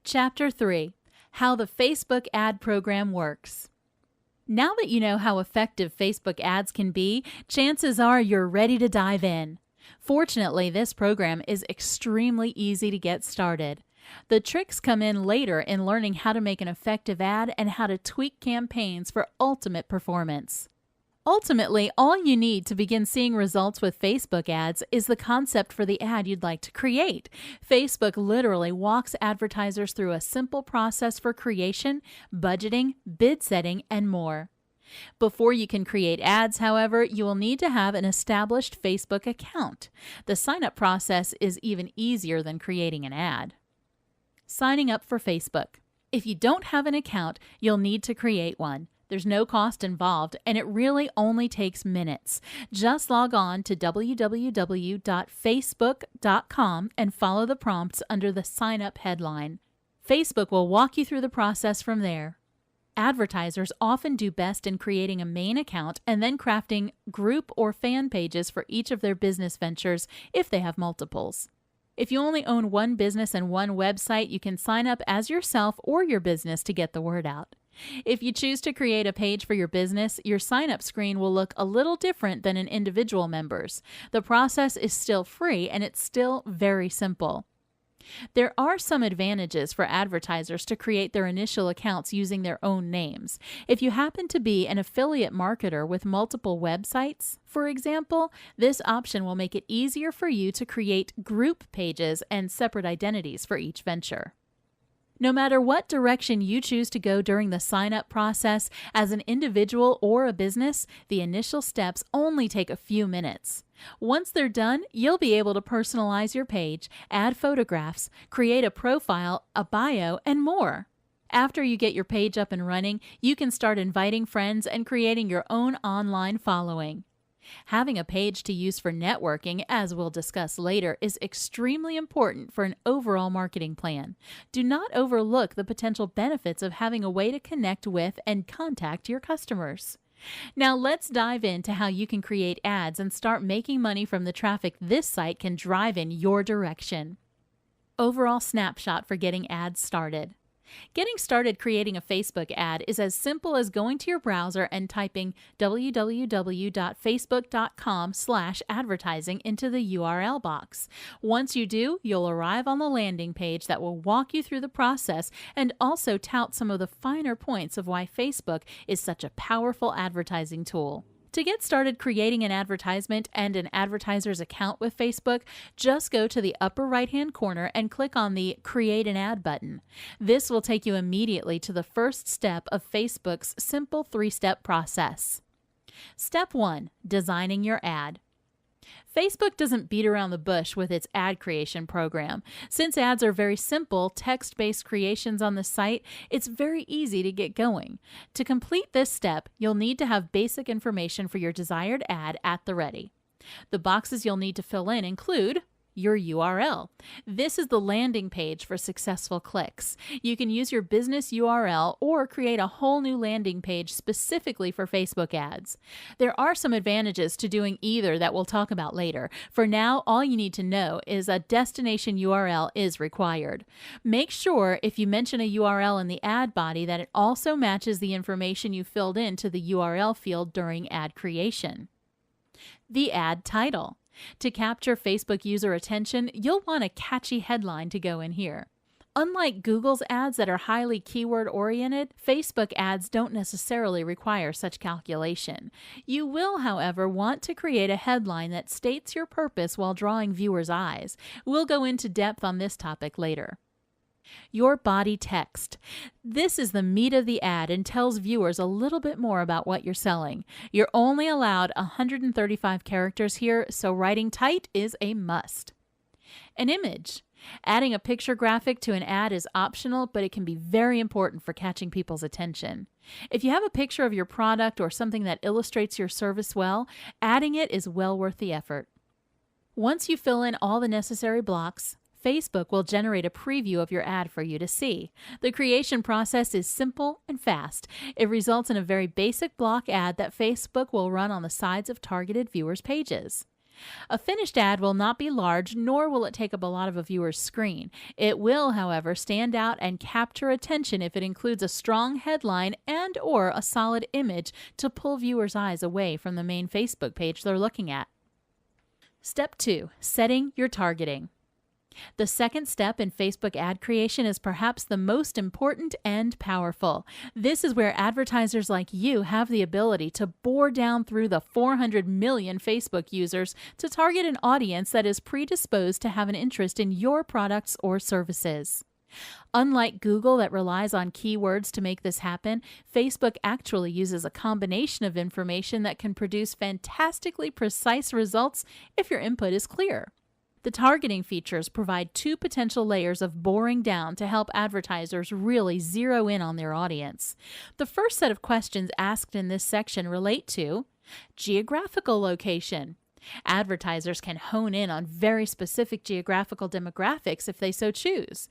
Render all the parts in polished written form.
Chapter 3: How the Facebook Ad Program Works. Now that you know how effective Facebook ads can be, chances are you're ready to dive in. Fortunately, this program is extremely easy to get started. The tricks come in later in learning how to make an effective ad and how to tweak campaigns for ultimate performance. Ultimately, all you need to begin seeing results with Facebook ads is the concept for the ad you'd like to create. Facebook literally walks advertisers through a simple process for creation, budgeting, bid setting, and more. Before you can create ads, however, you will need to have an established Facebook account. The sign-up process is even easier than creating an ad. Signing up for Facebook. If you don't have an account, you'll need to create one. There's no cost involved, and it really only takes minutes. Just log on to www.facebook.com and follow the prompts under the Sign Up headline. Facebook will walk you through the process from there. Advertisers often do best in creating a main account and then crafting group or fan pages for each of their business ventures if they have multiples. If you only own one business and one website, you can sign up as yourself or your business to get the word out. If you choose to create a page for your business, your sign-up screen will look a little different than an individual member's. The process is still free and it's still very simple. There are some advantages for advertisers to create their initial accounts using their own names. If you happen to be an affiliate marketer with multiple websites, for example, this option will make it easier for you to create group pages and separate identities for each venture. No matter what direction you choose to go during the sign-up process, as an individual or a business, the initial steps only take a few minutes. Once they're done, you'll be able to personalize your page, add photographs, create a profile, a bio, and more. After you get your page up and running, you can start inviting friends and creating your own online following. Having a page to use for networking, as we'll discuss later, is extremely important for an overall marketing plan. Do not overlook the potential benefits of having a way to connect with and contact your customers. Now let's dive into how you can create ads and start making money from the traffic this site can drive in your direction. Overall snapshot for getting ads started. Getting started creating a Facebook ad is as simple as going to your browser and typing www.facebook.com/advertising into the URL box. Once you do, you'll arrive on the landing page that will walk you through the process and also tout some of the finer points of why Facebook is such a powerful advertising tool. To get started creating an advertisement and an advertiser's account with Facebook, just go to the upper right-hand corner and click on the Create an Ad button. This will take you immediately to the first step of Facebook's simple three-step process. Step 1. Designing your ad. Facebook doesn't beat around the bush with its ad creation program. Since ads are very simple, text-based creations on the site, it's very easy to get going. To complete this step, you'll need to have basic information for your desired ad at the ready. The boxes you'll need to fill in include your URL. This is the landing page for successful clicks. You can use your business URL or create a whole new landing page specifically for Facebook ads. There are some advantages to doing either that we'll talk about later. For now, all you need to know is a destination URL is required. Make sure if you mention a URL in the ad body that it also matches the information you filled into the URL field during ad creation. The ad title. To capture Facebook user attention, you'll want a catchy headline to go in here. Unlike Google's ads that are highly keyword-oriented, Facebook ads don't necessarily require such calculation. You will, however, want to create a headline that states your purpose while drawing viewers' eyes. We'll go into depth on this topic later. Your body text. This is the meat of the ad and tells viewers a little bit more about what you're selling. You're only allowed 135 characters here, so writing tight is a must. An image. Adding a picture graphic to an ad is optional, but it can be very important for catching people's attention. If you have a picture of your product or something that illustrates your service well, adding it is well worth the effort. Once you fill in all the necessary blocks, Facebook will generate a preview of your ad for you to see. The creation process is simple and fast. It results in a very basic block ad that Facebook will run on the sides of targeted viewers' pages. A finished ad will not be large, nor will it take up a lot of a viewer's screen. It will, however, stand out and capture attention if it includes a strong headline and or a solid image to pull viewers' eyes away from the main Facebook page they're looking at. Step 2. Setting your targeting. The second step in Facebook ad creation is perhaps the most important and powerful. This is where advertisers like you have the ability to bore down through the 400 million Facebook users to target an audience that is predisposed to have an interest in your products or services. Unlike Google that relies on keywords to make this happen, Facebook actually uses a combination of information that can produce fantastically precise results if your input is clear. The targeting features provide two potential layers of boring down to help advertisers really zero in on their audience. The first set of questions asked in this section relate to geographical location. Advertisers can hone in on very specific geographical demographics if they so choose.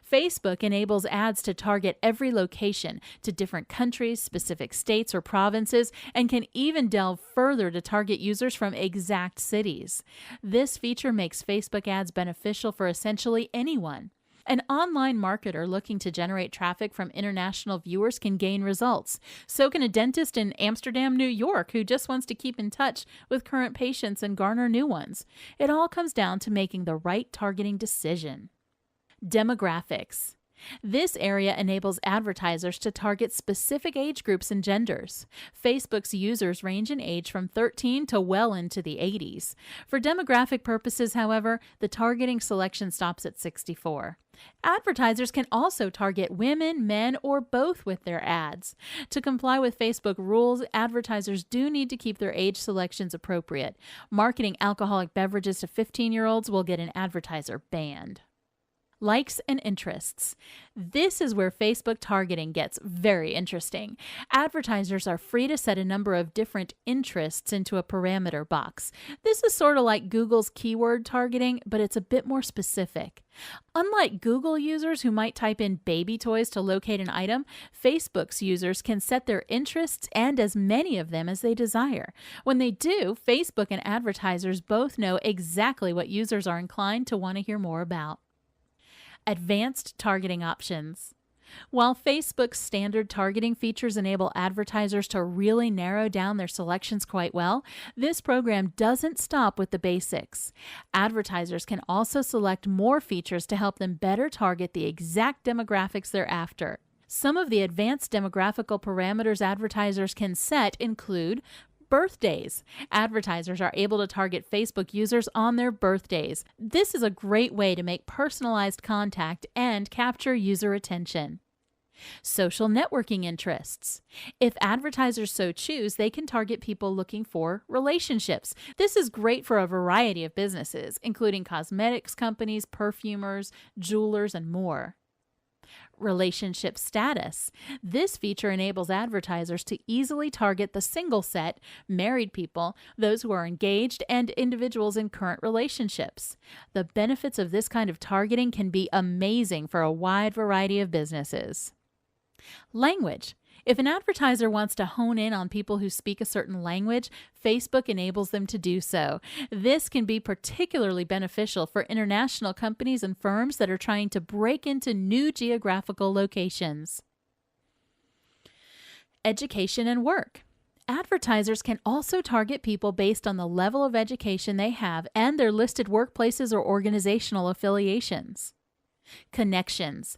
Facebook enables ads to target every location to different countries, specific states, or provinces, and can even delve further to target users from exact cities. This feature makes Facebook ads beneficial for essentially anyone. An online marketer looking to generate traffic from international viewers can gain results. So can a dentist in Amsterdam, New York, who just wants to keep in touch with current patients and garner new ones. It all comes down to making the right targeting decision. Demographics. This area enables advertisers to target specific age groups and genders. Facebook's users range in age from 13 to well into the 80s. For demographic purposes, however, the targeting selection stops at 64. Advertisers can also target women, men, or both with their ads. To comply with Facebook rules, advertisers do need to keep their age selections appropriate. Marketing alcoholic beverages to 15-year-olds will get an advertiser banned. Likes and interests. This is where Facebook targeting gets very interesting. Advertisers are free to set a number of different interests into a parameter box. This is sort of like Google's keyword targeting, but it's a bit more specific. Unlike Google users who might type in baby toys to locate an item, Facebook's users can set their interests and as many of them as they desire. When they do, Facebook and advertisers both know exactly what users are inclined to want to hear more about. Advanced targeting options. While Facebook's standard targeting features enable advertisers to really narrow down their selections quite well, this program doesn't stop with the basics. Advertisers can also select more features to help them better target the exact demographics they're after. Some of the advanced demographical parameters advertisers can set include birthdays. Advertisers are able to target Facebook users on their birthdays. This is a great way to make personalized contact and capture user attention. Social networking interests. If advertisers so choose, they can target people looking for relationships. This is great for a variety of businesses, including cosmetics companies, perfumers, jewelers, and more. Relationship status. This feature enables advertisers to easily target the single set, married people, those who are engaged, and individuals in current relationships. The benefits of this kind of targeting can be amazing for a wide variety of businesses. Language. If an advertiser wants to hone in on people who speak a certain language, Facebook enables them to do so. This can be particularly beneficial for international companies and firms that are trying to break into new geographical locations. Education and work. Advertisers can also target people based on the level of education they have and their listed workplaces or organizational affiliations. Connections.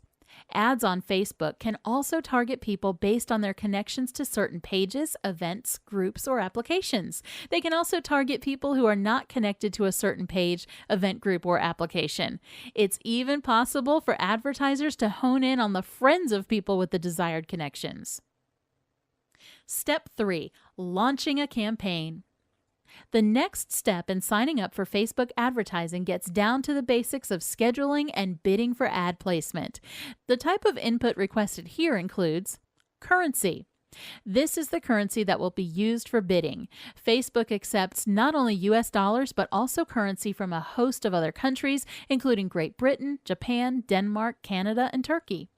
Ads on Facebook can also target people based on their connections to certain pages, events, groups, or applications. They can also target people who are not connected to a certain page, event group, or application. It's even possible for advertisers to hone in on the friends of people with the desired connections. Step 3. Launching a campaign. The next step in signing up for Facebook advertising gets down to the basics of scheduling and bidding for ad placement. The type of input requested here includes currency. This is the currency that will be used for bidding. Facebook accepts not only US dollars, but also currency from a host of other countries, including Great Britain, Japan, Denmark, Canada, and Turkey.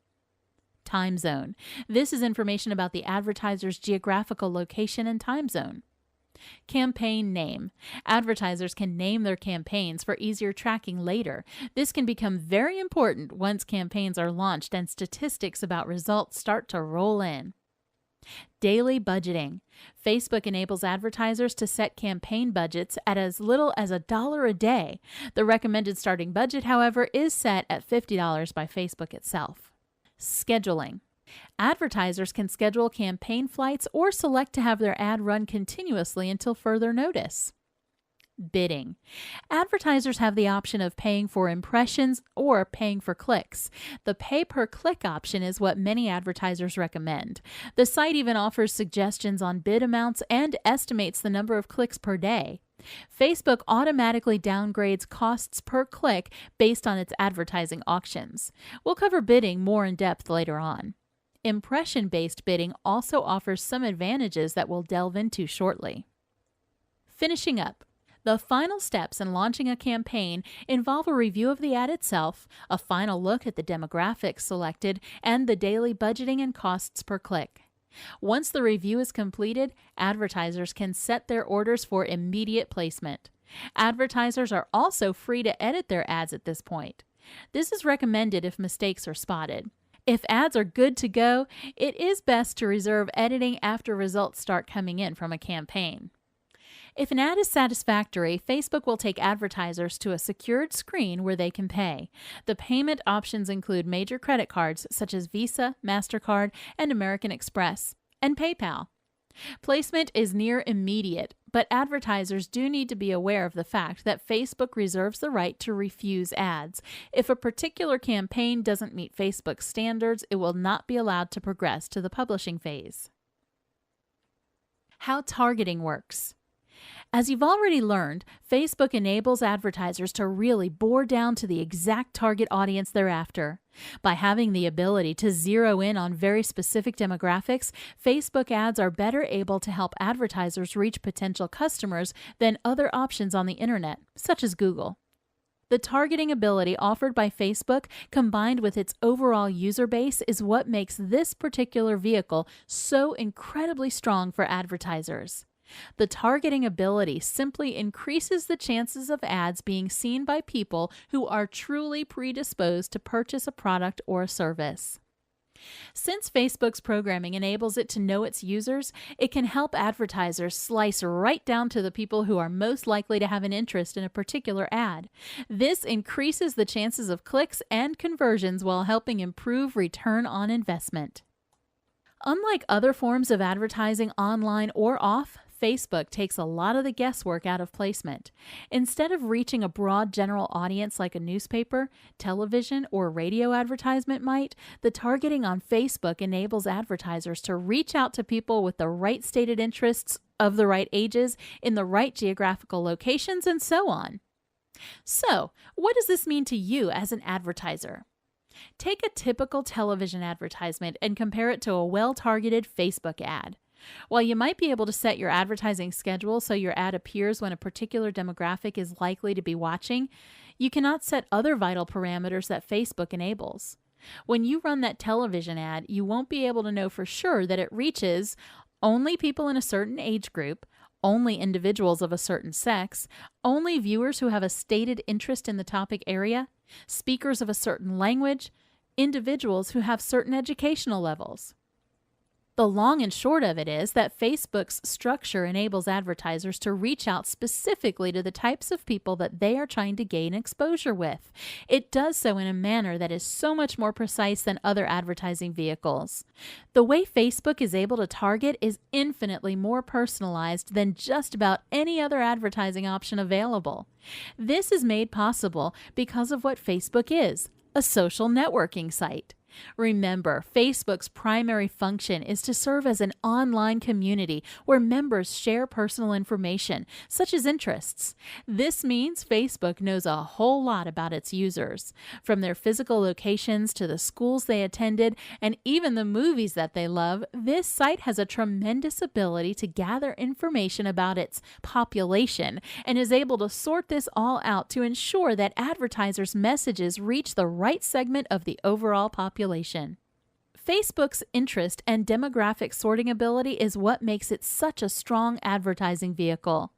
Time zone. This is information about the advertiser's geographical location and time zone. Campaign name. Advertisers can name their campaigns for easier tracking later. This can become very important once campaigns are launched and statistics about results start to roll in. Daily budgeting. Facebook enables advertisers to set campaign budgets at as little as $1 a day. The recommended starting budget, however, is set at $50 by Facebook itself. Scheduling. Advertisers can schedule campaign flights or select to have their ad run continuously until further notice. Bidding. Advertisers have the option of paying for impressions or paying for clicks. The pay-per-click option is what many advertisers recommend. The site even offers suggestions on bid amounts and estimates the number of clicks per day. Facebook automatically downgrades costs per click based on its advertising auctions. We'll cover bidding more in depth later on. Impression-based bidding also offers some advantages that we'll delve into shortly. Finishing up. The final steps in launching a campaign involve a review of the ad itself, a final look at the demographics selected, and the daily budgeting and costs per click. Once the review is completed, advertisers can set their orders for immediate placement. Advertisers are also free to edit their ads at this point. This is recommended if mistakes are spotted. If ads are good to go, it is best to reserve editing after results start coming in from a campaign. If an ad is satisfactory, Facebook will take advertisers to a secured screen where they can pay. The payment options include major credit cards such as Visa, MasterCard, and American Express, and PayPal. Placement is near immediate, but advertisers do need to be aware of the fact that Facebook reserves the right to refuse ads. If a particular campaign doesn't meet Facebook's standards, it will not be allowed to progress to the publishing phase. How targeting works. As you've already learned, Facebook enables advertisers to really bore down to the exact target audience they're after. By having the ability to zero in on very specific demographics, Facebook ads are better able to help advertisers reach potential customers than other options on the internet, such as Google. The targeting ability offered by Facebook, combined with its overall user base, is what makes this particular vehicle so incredibly strong for advertisers. The targeting ability simply increases the chances of ads being seen by people who are truly predisposed to purchase a product or a service. Since Facebook's programming enables it to know its users, it can help advertisers slice right down to the people who are most likely to have an interest in a particular ad. This increases the chances of clicks and conversions while helping improve return on investment. Unlike other forms of advertising online or off, Facebook takes a lot of the guesswork out of placement. Instead of reaching a broad general audience like a newspaper, television, or radio advertisement might, the targeting on Facebook enables advertisers to reach out to people with the right stated interests, of the right ages, in the right geographical locations, and so on. So, what does this mean to you as an advertiser? Take a typical television advertisement and compare it to a well-targeted Facebook ad. While you might be able to set your advertising schedule so your ad appears when a particular demographic is likely to be watching, you cannot set other vital parameters that Facebook enables. When you run that television ad, you won't be able to know for sure that it reaches only people in a certain age group, only individuals of a certain sex, only viewers who have a stated interest in the topic area, speakers of a certain language, individuals who have certain educational levels. The long and short of it is that Facebook's structure enables advertisers to reach out specifically to the types of people that they are trying to gain exposure with. It does so in a manner that is so much more precise than other advertising vehicles. The way Facebook is able to target is infinitely more personalized than just about any other advertising option available. This is made possible because of what Facebook is, a social networking site. Remember, Facebook's primary function is to serve as an online community where members share personal information, such as interests. This means Facebook knows a whole lot about its users, from their physical locations to the schools they attended and even the movies that they love. This site has a tremendous ability to gather information about its population and is able to sort this all out to ensure that advertisers' messages reach the right segment of the overall population. Facebook's interest and demographic sorting ability is what makes it such a strong advertising vehicle.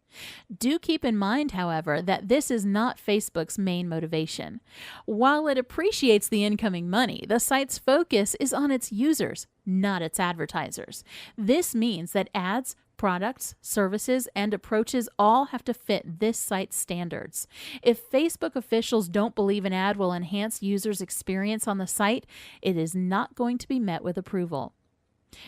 Do keep in mind, however, that this is not Facebook's main motivation. While it appreciates the incoming money, the site's focus is on its users, not its advertisers. This means that ads, products, services, and approaches all have to fit this site's standards. If Facebook officials don't believe an ad will enhance users' experience on the site, it is not going to be met with approval.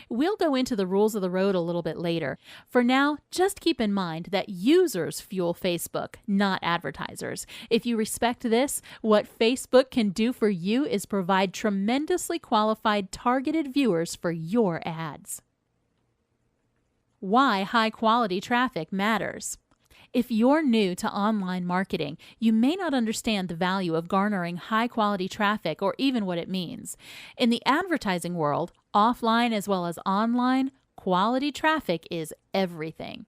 We'll go into the rules of the road a little bit later. For now, just keep in mind that users fuel Facebook, not advertisers. If you respect this, what Facebook can do for you is provide tremendously qualified targeted viewers for your ads. Why high-quality traffic matters. If you're new to online marketing, you may not understand the value of garnering high-quality traffic or even what it means. In the advertising world, offline as well as online, quality traffic is everything.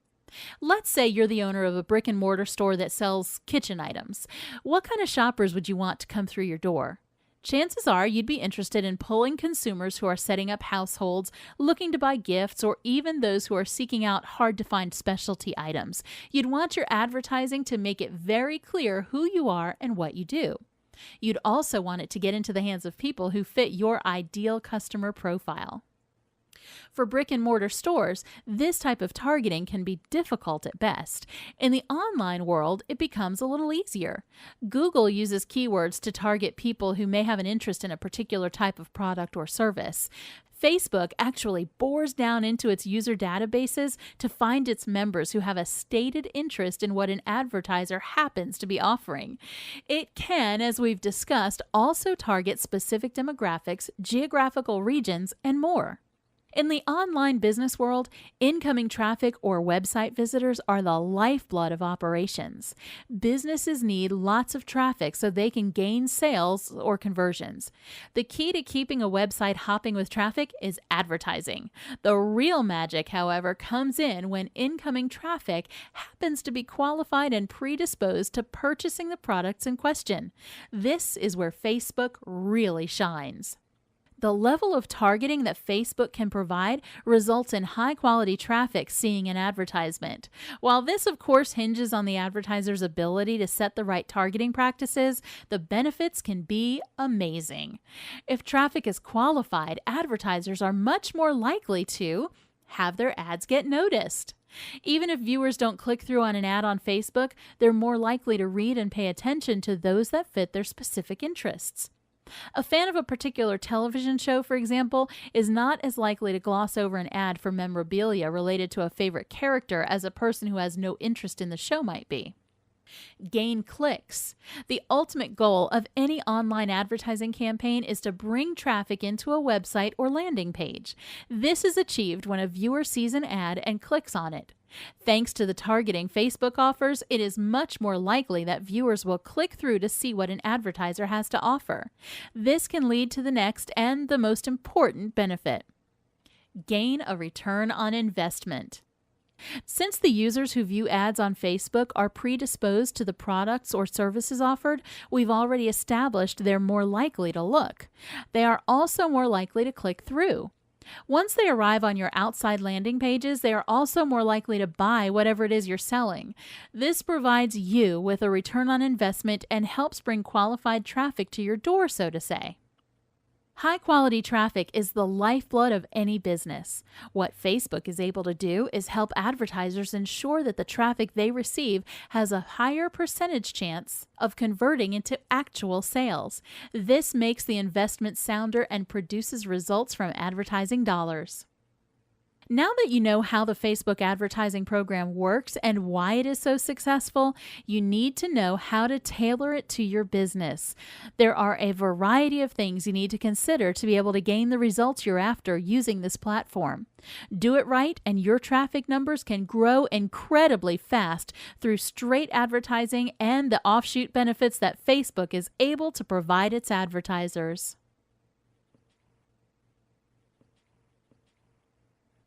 Let's say you're the owner of a brick-and-mortar store that sells kitchen items. What kind of shoppers would you want to come through your door? Chances are you'd be interested in pulling consumers who are setting up households, looking to buy gifts, or even those who are seeking out hard-to-find specialty items. You'd want your advertising to make it very clear who you are and what you do. You'd also want it to get into the hands of people who fit your ideal customer profile. For brick-and-mortar stores, this type of targeting can be difficult at best. In the online world, it becomes a little easier. Google uses keywords to target people who may have an interest in a particular type of product or service. Facebook actually bores down into its user databases to find its members who have a stated interest in what an advertiser happens to be offering. It can, as we've discussed, also target specific demographics, geographical regions, and more. In the online business world, incoming traffic or website visitors are the lifeblood of operations. Businesses need lots of traffic so they can gain sales or conversions. The key to keeping a website hopping with traffic is advertising. The real magic, however, comes in when incoming traffic happens to be qualified and predisposed to purchasing the products in question. This is where Facebook really shines. The level of targeting that Facebook can provide results in high-quality traffic seeing an advertisement. While this, of course, hinges on the advertiser's ability to set the right targeting practices, the benefits can be amazing. If traffic is qualified, advertisers are much more likely to have their ads get noticed. Even if viewers don't click through on an ad on Facebook, they're more likely to read and pay attention to those that fit their specific interests. A fan of a particular television show, for example, is not as likely to gloss over an ad for memorabilia related to a favorite character as a person who has no interest in the show might be. Gain clicks. The ultimate goal of any online advertising campaign is to bring traffic into a website or landing page. This is achieved when a viewer sees an ad and clicks on it. Thanks to the targeting Facebook offers, it is much more likely that viewers will click through to see what an advertiser has to offer. This can lead to the next and the most important benefit. Gain a return on investment. Since the users who view ads on Facebook are predisposed to the products or services offered, we've already established they're more likely to look. They are also more likely to click through. Once they arrive on your outside landing pages, they are also more likely to buy whatever it is you're selling. This provides you with a return on investment and helps bring qualified traffic to your door, so to say. High-quality traffic is the lifeblood of any business. What Facebook is able to do is help advertisers ensure that the traffic they receive has a higher percentage chance of converting into actual sales. This makes the investment sounder and produces results from advertising dollars. Now that you know how the Facebook advertising program works and why it is so successful, you need to know how to tailor it to your business. There are a variety of things you need to consider to be able to gain the results you're after using this platform. Do it right, and your traffic numbers can grow incredibly fast through straight advertising and the offshoot benefits that Facebook is able to provide its advertisers.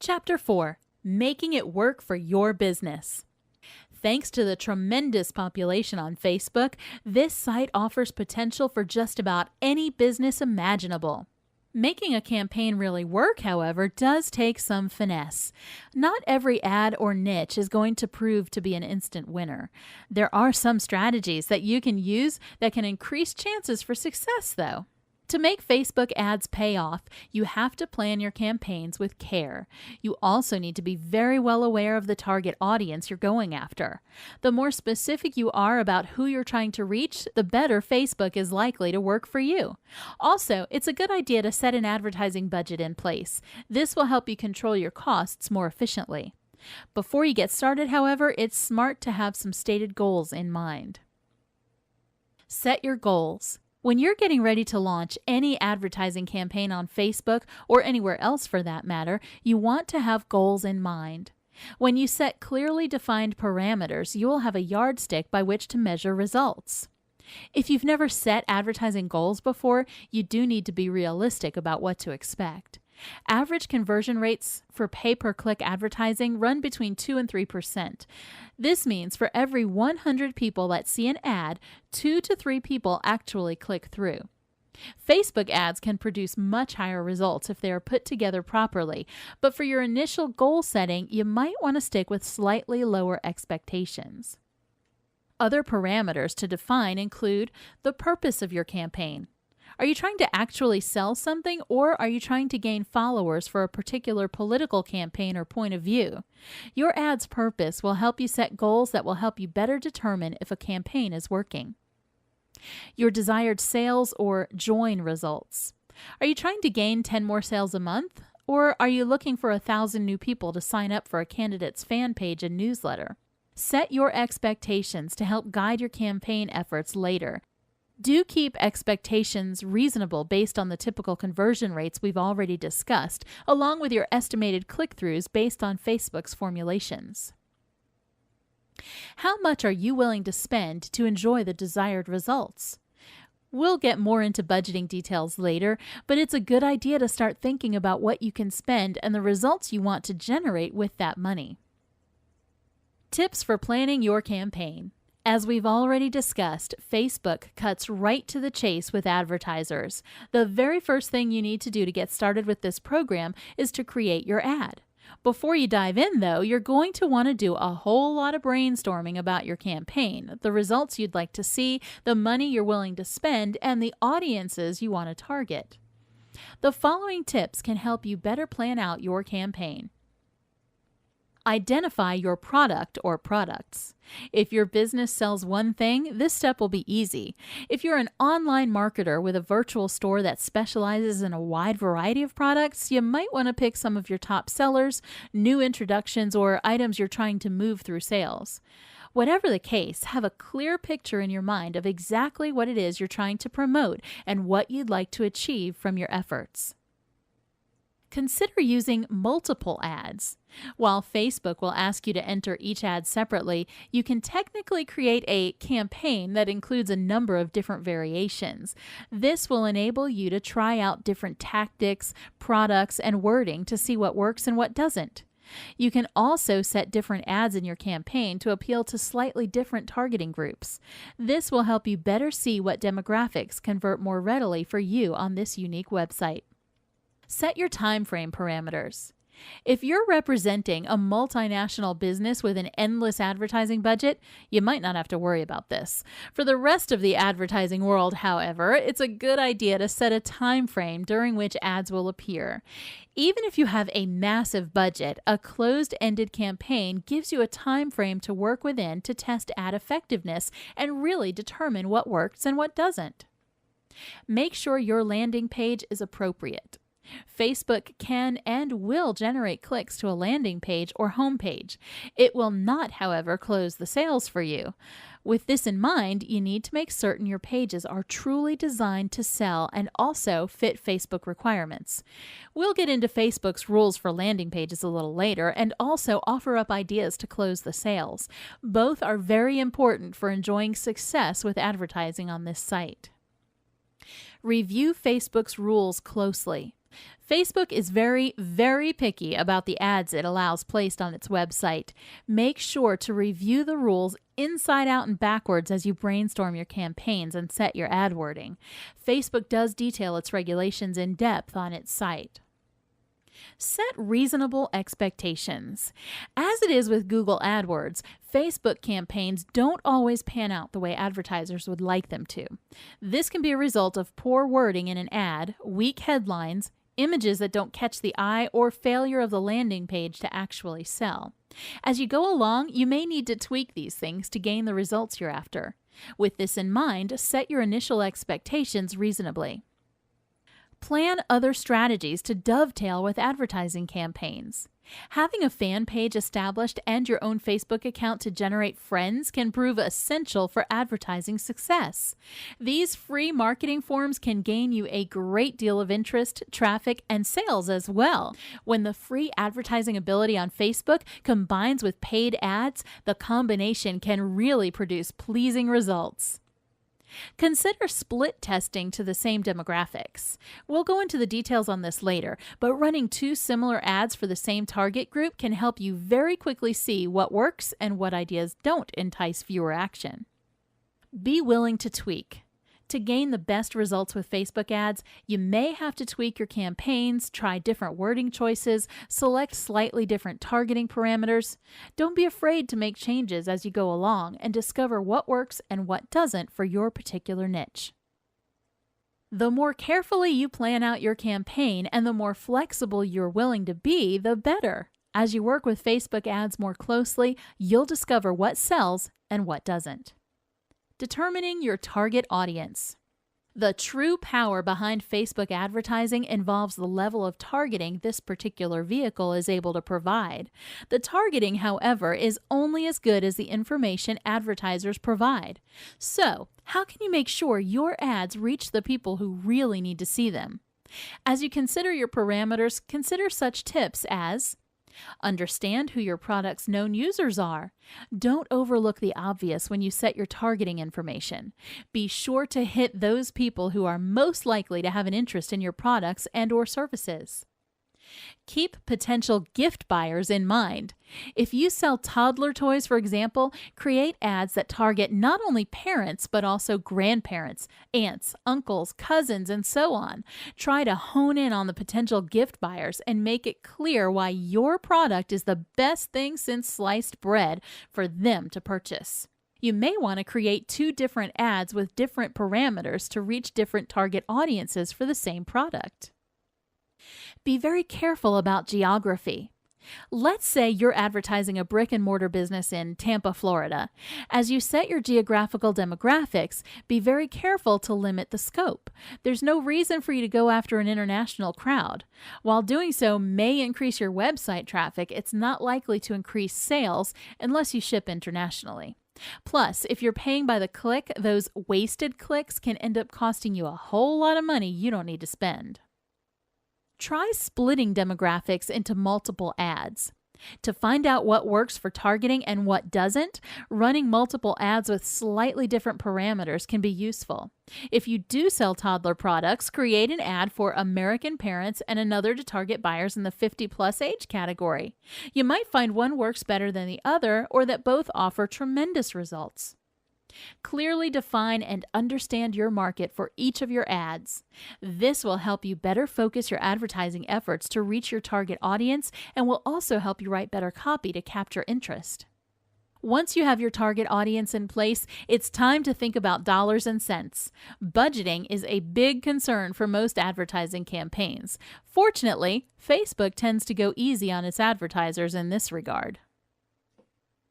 Chapter 4. Making it work for your business. Thanks to the tremendous population on Facebook, this site offers potential for just about any business imaginable. Making a campaign really work, however, does take some finesse. Not every ad or niche is going to prove to be an instant winner. There are some strategies that you can use that can increase chances for success, though. To make Facebook ads pay off, you have to plan your campaigns with care. You also need to be very well aware of the target audience you're going after. The more specific you are about who you're trying to reach, the better Facebook is likely to work for you. Also, it's a good idea to set an advertising budget in place. This will help you control your costs more efficiently. Before you get started, however, it's smart to have some stated goals in mind. Set your goals. When you're getting ready to launch any advertising campaign on Facebook, or anywhere else for that matter, you want to have goals in mind. When you set clearly defined parameters, you will have a yardstick by which to measure results. If you've never set advertising goals before, you do need to be realistic about what to expect. Average conversion rates for pay-per-click advertising run between 2 and 3%. This means for every 100 people that see an ad, 2 to 3 people actually click through. Facebook ads can produce much higher results if they are put together properly, but for your initial goal setting, you might want to stick with slightly lower expectations. Other parameters to define include the purpose of your campaign. Are you trying to actually sell something, or are you trying to gain followers for a particular political campaign or point of view? Your ad's purpose will help you set goals that will help you better determine if a campaign is working. Your desired sales or join results. Are you trying to gain 10 more sales a month, or are you looking for 1,000 new people to sign up for a candidate's fan page and newsletter? Set your expectations to help guide your campaign efforts later. Do keep expectations reasonable based on the typical conversion rates we've already discussed, along with your estimated click-throughs based on Facebook's formulations. How much are you willing to spend to enjoy the desired results? We'll get more into budgeting details later, but it's a good idea to start thinking about what you can spend and the results you want to generate with that money. Tips for planning your campaign. As we've already discussed, Facebook cuts right to the chase with advertisers. The very first thing you need to do to get started with this program is to create your ad. Before you dive in, though, you're going to want to do a whole lot of brainstorming about your campaign, the results you'd like to see, the money you're willing to spend, and the audiences you want to target. The following tips can help you better plan out your campaign. Identify your product or products. If your business sells one thing, this step will be easy. If you're an online marketer with a virtual store that specializes in a wide variety of products, you might want to pick some of your top sellers, new introductions, or items you're trying to move through sales. Whatever the case, have a clear picture in your mind of exactly what it is you're trying to promote and what you'd like to achieve from your efforts. Consider using multiple ads. While Facebook will ask you to enter each ad separately, you can technically create a campaign that includes a number of different variations. This will enable you to try out different tactics, products, and wording to see what works and what doesn't. You can also set different ads in your campaign to appeal to slightly different targeting groups. This will help you better see what demographics convert more readily for you on this unique website. Set your time frame parameters. If you're representing a multinational business with an endless advertising budget, you might not have to worry about this. For the rest of the advertising world, however, it's a good idea to set a time frame during which ads will appear. Even if you have a massive budget, a closed-ended campaign gives you a time frame to work within to test ad effectiveness and really determine what works and what doesn't. Make sure your landing page is appropriate. Facebook can and will generate clicks to a landing page or homepage. It will not, however, close the sales for you. With this in mind, you need to make certain your pages are truly designed to sell and also fit Facebook requirements. We'll get into Facebook's rules for landing pages a little later and also offer up ideas to close the sales. Both are very important for enjoying success with advertising on this site. Review Facebook's rules closely. Facebook is very, very picky about the ads it allows placed on its website. Make sure to review the rules inside out and backwards as you brainstorm your campaigns and set your ad wording. Facebook does detail its regulations in depth on its site. Set reasonable expectations. As it is with Google AdWords, Facebook campaigns don't always pan out the way advertisers would like them to. This can be a result of poor wording in an ad, weak headlines, images that don't catch the eye, or failure of the landing page to actually sell. As you go along, you may need to tweak these things to gain the results you're after. With this in mind, set your initial expectations reasonably. Plan other strategies to dovetail with advertising campaigns. Having a fan page established and your own Facebook account to generate friends can prove essential for advertising success. These free marketing forms can gain you a great deal of interest, traffic, and sales as well. When the free advertising ability on Facebook combines with paid ads, the combination can really produce pleasing results. Consider split testing to the same demographics. We'll go into the details on this later, but running two similar ads for the same target group can help you very quickly see what works and what ideas don't entice viewer action. Be willing to tweak. To gain the best results with Facebook ads, you may have to tweak your campaigns, try different wording choices, select slightly different targeting parameters. Don't be afraid to make changes as you go along and discover what works and what doesn't for your particular niche. The more carefully you plan out your campaign and the more flexible you're willing to be, the better. As you work with Facebook ads more closely, you'll discover what sells and what doesn't. Determining your target audience. The true power behind Facebook advertising involves the level of targeting this particular vehicle is able to provide. The targeting, however, is only as good as the information advertisers provide. So, how can you make sure your ads reach the people who really need to see them? As you consider your parameters, consider such tips as: understand who your product's known users are. Don't overlook the obvious when you set your targeting information. Be sure to hit those people who are most likely to have an interest in your products and/or services. Keep potential gift buyers in mind. If you sell toddler toys, for example, create ads that target not only parents, but also grandparents, aunts, uncles, cousins, and so on. Try to hone in on the potential gift buyers and make it clear why your product is the best thing since sliced bread for them to purchase. You may want to create two different ads with different parameters to reach different target audiences for the same product. Be very careful about geography. Let's say you're advertising a brick and mortar business in Tampa, Florida. As you set your geographical demographics, be very careful to limit the scope. There's no reason for you to go after an international crowd. While doing so may increase your website traffic, it's not likely to increase sales unless you ship internationally. Plus, if you're paying by the click, those wasted clicks can end up costing you a whole lot of money you don't need to spend. Try splitting demographics into multiple ads. To find out what works for targeting and what doesn't, running multiple ads with slightly different parameters can be useful. If you do sell toddler products, create an ad for American parents and another to target buyers in the 50-plus age category. You might find one works better than the other, or that both offer tremendous results. Clearly define and understand your market for each of your ads. This will help you better focus your advertising efforts to reach your target audience and will also help you write better copy to capture interest. Once you have your target audience in place, it's time to think about dollars and cents. Budgeting is a big concern for most advertising campaigns. Fortunately, Facebook tends to go easy on its advertisers in this regard.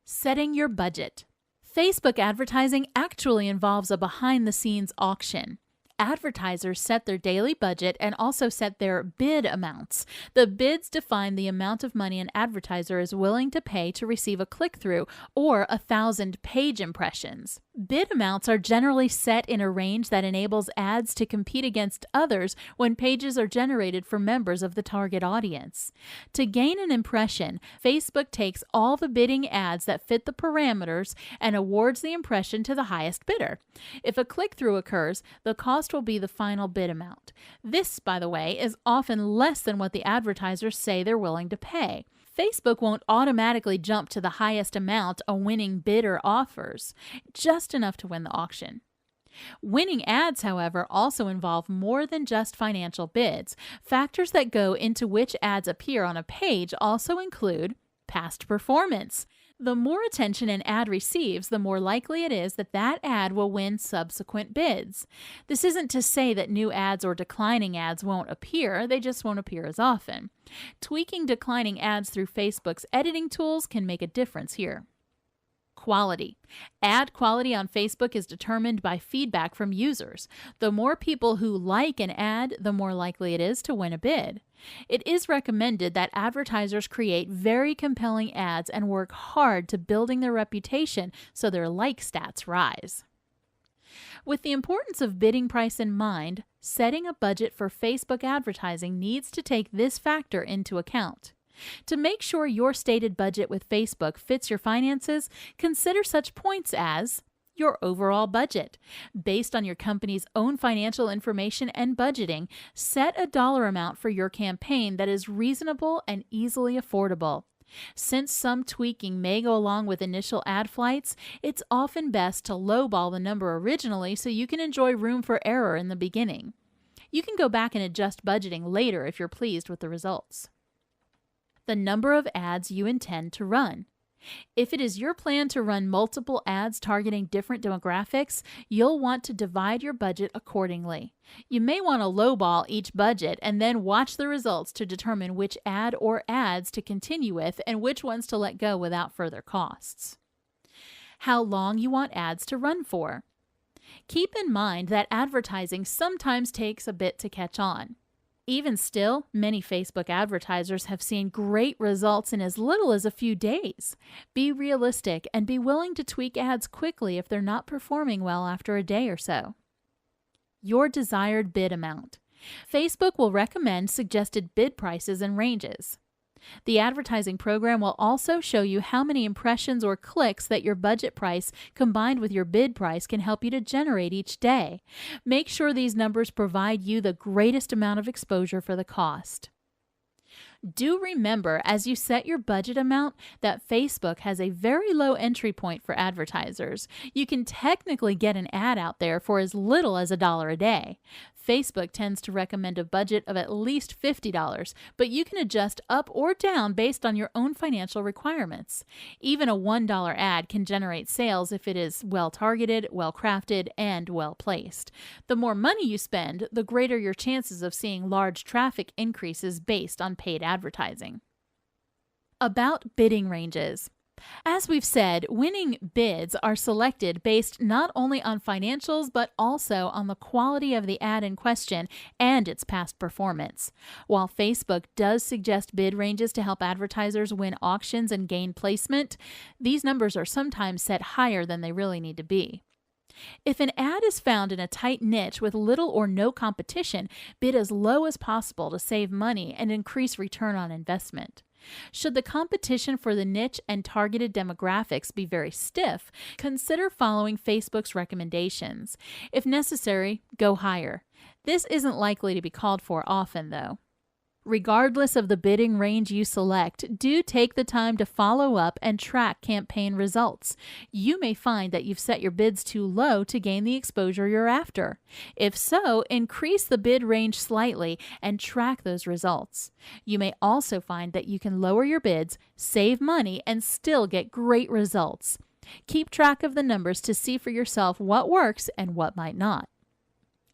Setting your budget. Facebook advertising actually involves a behind-the-scenes auction. Advertisers set their daily budget and also set their bid amounts. The bids define the amount of money an advertiser is willing to pay to receive a click-through or 1,000 page impressions. Bid amounts are generally set in a range that enables ads to compete against others when pages are generated for members of the target audience. To gain an impression, Facebook takes all the bidding ads that fit the parameters and awards the impression to the highest bidder. If a click-through occurs, the cost next will be the final bid amount. This, by the way, is often less than what the advertisers say they're willing to pay. Facebook won't automatically jump to the highest amount a winning bidder offers, just enough to win the auction. Winning ads, however, also involve more than just financial bids. Factors that go into which ads appear on a page also include past performance. The more attention an ad receives, the more likely it is that that ad will win subsequent bids. This isn't to say that new ads or declining ads won't appear, they just won't appear as often. Tweaking declining ads through Facebook's editing tools can make a difference here. Quality. Ad quality on Facebook is determined by feedback from users. The more people who like an ad, the more likely it is to win a bid. It is recommended that advertisers create very compelling ads and work hard to building their reputation so their like stats rise. With the importance of bidding price in mind, setting a budget for Facebook advertising needs to take this factor into account. To make sure your stated budget with Facebook fits your finances, consider such points as your overall budget. Based on your company's own financial information and budgeting, set a dollar amount for your campaign that is reasonable and easily affordable. Since some tweaking may go along with initial ad flights, it's often best to lowball the number originally so you can enjoy room for error in the beginning. You can go back and adjust budgeting later if you're pleased with the results. The number of ads you intend to run. If it is your plan to run multiple ads targeting different demographics, you'll want to divide your budget accordingly. You may want to lowball each budget and then watch the results to determine which ad or ads to continue with and which ones to let go without further costs. How long you want ads to run for. Keep in mind that advertising sometimes takes a bit to catch on. Even still, many Facebook advertisers have seen great results in as little as a few days. Be realistic and be willing to tweak ads quickly if they're not performing well after a day or so. Your desired bid amount. Facebook will recommend suggested bid prices and ranges. The advertising program will also show you how many impressions or clicks that your budget price combined with your bid price can help you to generate each day. Make sure these numbers provide you the greatest amount of exposure for the cost. Do remember, as you set your budget amount, that Facebook has a very low entry point for advertisers. You can technically get an ad out there for as little as $1 a day. Facebook tends to recommend a budget of at least $50, but you can adjust up or down based on your own financial requirements. Even a $1 ad can generate sales if it is well-targeted, well-crafted, and well-placed. The more money you spend, the greater your chances of seeing large traffic increases based on paid advertising. About bidding ranges. As we've said, winning bids are selected based not only on financials but also on the quality of the ad in question and its past performance. While Facebook does suggest bid ranges to help advertisers win auctions and gain placement, these numbers are sometimes set higher than they really need to be. If an ad is found in a tight niche with little or no competition, bid as low as possible to save money and increase return on investment. Should the competition for the niche and targeted demographics be very stiff, consider following Facebook's recommendations. If necessary, go higher. This isn't likely to be called for often, though. Regardless of the bidding range you select, do take the time to follow up and track campaign results. You may find that you've set your bids too low to gain the exposure you're after. If so, increase the bid range slightly and track those results. You may also find that you can lower your bids, save money, and still get great results. Keep track of the numbers to see for yourself what works and what might not.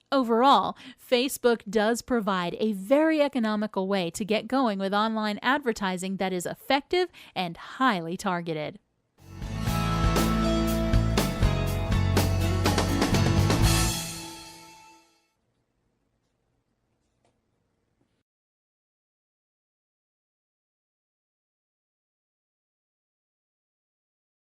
Overall, Facebook does provide a very economical way to get going with online advertising that is effective and highly targeted.